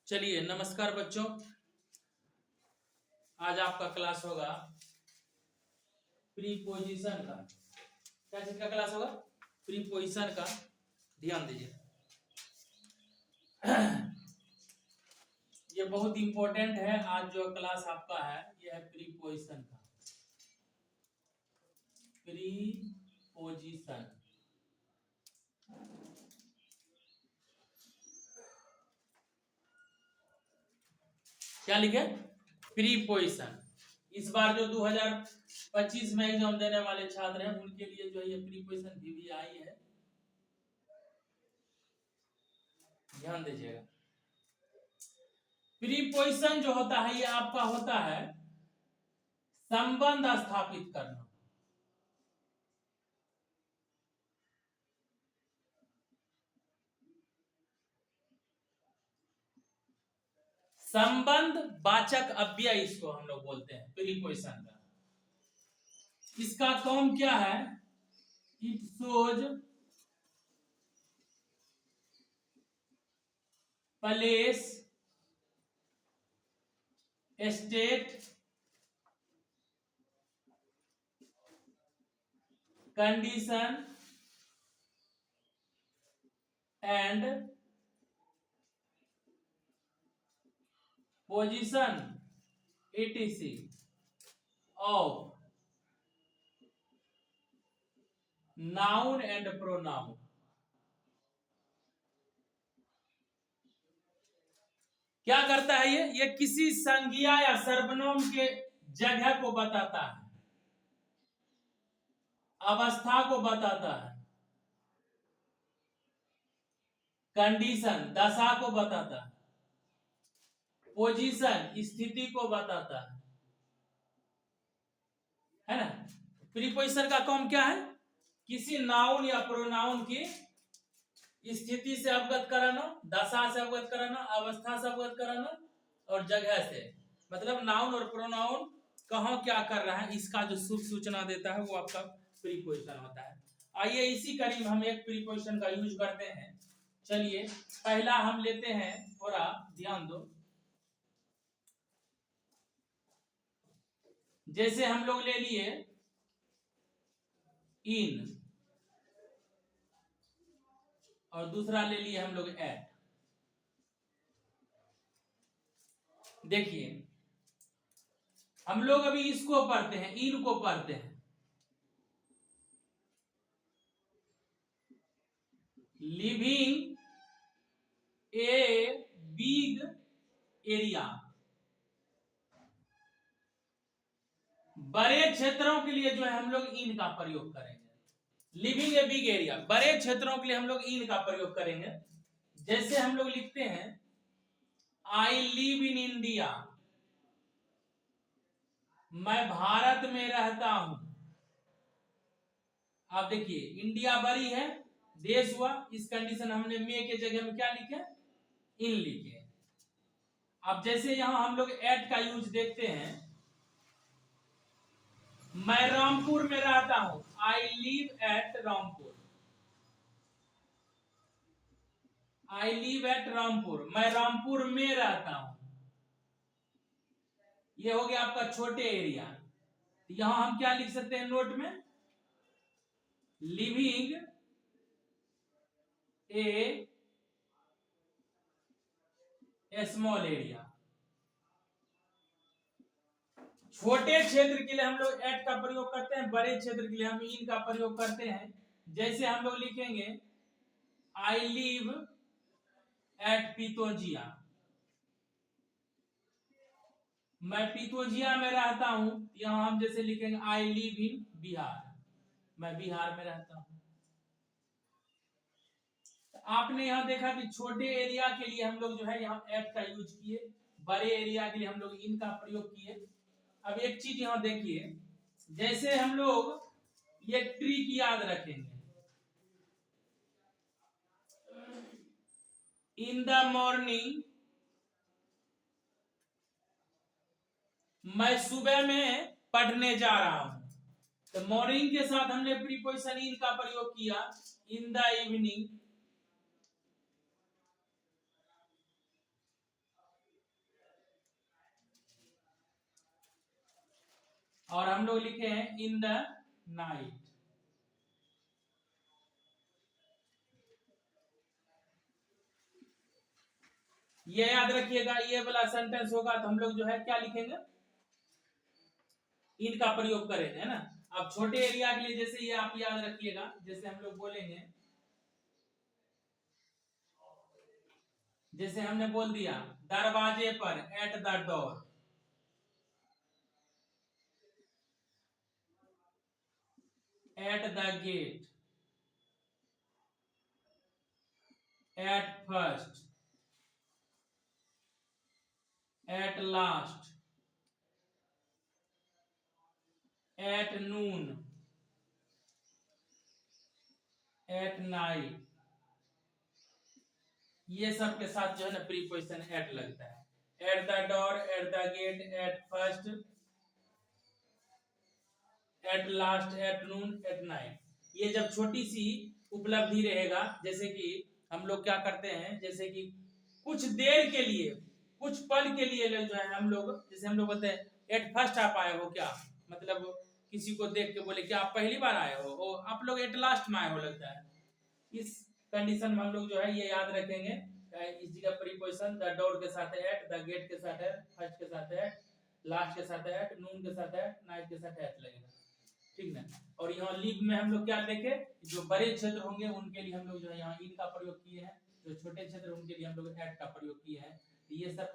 चलिए नमस्कार बच्चों। आज आपका क्लास होगा प्रीपोजिशन का। क्या चीज का क्लास होगा? प्रीपोजिशन का। ध्यान दीजिए, ये बहुत इंपॉर्टेंट है। आज जो क्लास आपका है ये है प्रीपोजिशन का। प्रीपोजिशन क्या लिखे? प्रीपोजिशन। इस बार जो 2025 में एग्जाम देने वाले छात्र हैं उनके लिए जो है ये प्रीपोजिशन VVI है, ध्यान दीजिएगा। प्रीपोजिशन जो होता है ये आपका होता है संबंध स्थापित करना। संबंध वाचक अव्यय इसको हम लोग बोलते हैं प्रीपोजिशन का। इसका काम क्या है? It shows place, state, condition and position etc of noun and pronoun. क्या करता है ये किसी संज्ञा या सर्वनाम के जगह को बताता है, अवस्था को बताता है, कंडीशन दशा को बताता है, पोजीशन स्थिति को बताता है ना। प्रीपोजिशन का काम क्या है? किसी नाउन या प्रोनाउन की स्थिति से अवगत कराना, दशा से अवगत कराना, अवस्था से अवगत कराना और जगह से, मतलब नाउन और प्रोनाउन कहाँ क्या कर रहा है इसका जो शुभ सूचना देता है वो आपका प्रीपोजिशन होता है। आइए इसी कड़ी में हम एक प्रीपोजिशन का यूज करते हैं। चलिए पहला हम लेते हैं, थोड़ा ध्यान दो। जैसे हम लोग ले लिए इन और दूसरा ले लिए हम लोग एट। देखिए हम लोग अभी इसको पढ़ते हैं, इन को पढ़ते हैं। लिविंग ए बिग एरिया, बड़े क्षेत्रों के लिए जो है हम लोग इन का प्रयोग करेंगे। लिविंग ए बिग एरिया, बड़े क्षेत्रों के लिए हम लोग इन का प्रयोग करेंगे। जैसे हम लोग लिखते हैं आई लिव इन इंडिया, मैं भारत में रहता हूं। आप देखिए इंडिया बड़ी है, देश हुआ, इस कंडीशन हमने में के जगह में क्या लिखे? इन लिखे। अब जैसे यहां हम लोग एट का यूज देखते हैं, मैं रामपुर में रहता हूं, I live at Rampur. I live at Rampur, मैं रामपुर में रहता हूं। ये हो गया आपका छोटे एरिया। यहां हम क्या लिख सकते हैं नोट में? लिविंग ए स्मॉल एरिया। छोटे क्षेत्र के लिए हम लोग एट का प्रयोग करते हैं, बड़े क्षेत्र के लिए हम इन का प्रयोग करते हैं। जैसे हम लोग लिखेंगे आई लिव एट पितोजिया, मैं पितोजिया में रहता हूं। यहां हम जैसे लिखेंगे आई लिव इन बिहार, मैं बिहार में रहता हूं। आपने यहां देखा कि छोटे एरिया के लिए हम लोग जो है यहाँ एट का यूज किए, बड़े एरिया के लिए हम लोग इन का प्रयोग किए। अब एक चीज यहां देखिए, जैसे हम लोग ये ट्रिक याद रखेंगे, इन द मॉर्निंग, मैं सुबह में पढ़ने जा रहा हूं। तो मॉर्निंग के साथ हमने प्रीपोजिशन इन का प्रयोग किया। इन द इवनिंग, और हम लोग लिखे हैं इन द नाइट। ये याद रखिएगा, ये वाला सेंटेंस होगा तो हम लोग जो है क्या लिखेंगे, इन का प्रयोग करेंगे, है ना। अब छोटे एरिया के लिए जैसे ये आप याद रखिएगा, जैसे हम लोग बोलेंगे, जैसे हमने बोल दिया दरवाजे पर, at the door, at the gate, at first, at last, at noon, at night, ये सब के साथ जो है ना प्रीपोजिशन एट लगता है। At the door, at the gate, at first, at last, at noon, at night. ये जब छोटी सी उपलब्धि रहेगा, जैसे कि हम लोग क्या करते हैं, जैसे कि कुछ देर के लिए, कुछ पल के लिए जो है हम लोग, जैसे हम लोग बोलते हैं एट फर्स्ट आप आए हो क्या, मतलब किसी को देख के बोले कि आप पहली बार आए हो, ओ आप लोग एट लास्ट में आए हो लगता है। इस कंडीशन में हम लोग जो है ये याद रखेंगे, इस जगह प्रीपोजिशन द डोर के साथ है एट, द गेट के साथ है, फर्स्ट के साथ है, लास्ट के साथ है एट, नून के साथ है, नाइट के साथ एट लगेगा, ठीक ना। और यहाँ लीव में हम लोग क्या देखे, जो बड़े क्षेत्र होंगे उनके लिए हम लोग जो है यहाँ इन का प्रयोग किए हैं, जो छोटे क्षेत्र उनके लिए हम लोग एट का प्रयोग किए हैं। ये सब